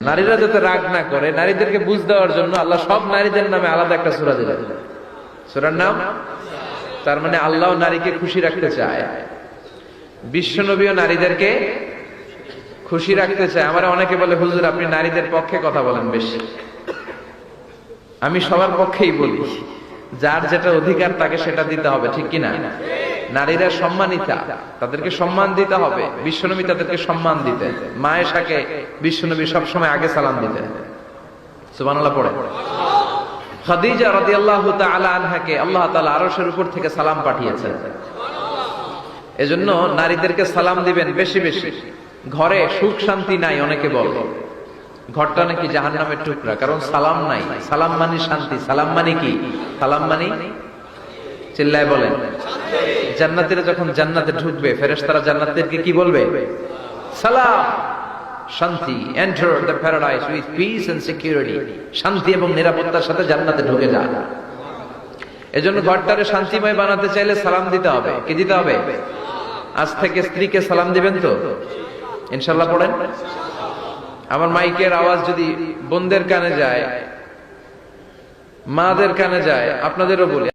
নারীরা যাতে রাগ না করে, নারীদেরকে বুঝ দেওয়ার জন্য আল্লাহ সব নারীদের নামে আলাদা একটা সূরা দিলেন। সূরার নাম, তার মানে আল্লাহ নারীকে খুশি রাখতে চায়, বিশ্বনবীও নারীদেরকে খুশি রাখতে চায়। আমার অনেকে বলে, হুজুর আপনি নারীদের পক্ষে কথা বলেন বেশি। আমি সবার পক্ষেই বলি, যার যেটা অধিকার তাকে সেটা দিতে হবে, ঠিক কিনা? নারীরা সম্মানিতা, তাদেরকে সম্মান দিতে হবে। বিশ্বনবী তাদেরকে সম্মান দিতেন। মা আয়েশাকে বিশ্বনবী সবসময় আগে সালাম দিতেন। সুবহানাল্লাহ পড়ে। খাদিজা রাদিয়াল্লাহু তাআলা আনহাকে আল্লাহ তাআলা আরশের উপর থেকে সালাম পাঠিয়েছেন। এজন্য নারীদেরকে সালাম দিবেন বেশি বেশি। ঘরে সুখ শান্তি নাই, অনেকে বলে ঘরটা নাকি জাহান্নামের টুকরা, কারণ সালাম নাই। সালাম মানে শান্তি। সালাম মানে কি? সালাম মানে, চিল্লায় বলেন, জান্নাতীরা যখন জান্নাতে ঢুকবে, ফেরেশতারা জান্নাতীদেরকে কি বলবে? সালাম, শান্তি। Enter the paradise with peace and security. শান্তি এবং নিরাপত্তার সাথে জান্নাতে ঢুকে যান। এজন্য ঘরটারে শান্তিময় বানাতে চাইলে সালাম দিতে হবে। কি দিতে হবে? আজ থেকে স্ত্রীকে সালাম দিবেন তো ইনশাআল্লাহ পড়েন। আমার মাইকের আওয়াজ যদি বোনদের কানে যায়, মাদের কানে যায়, আপনাদেরও বলি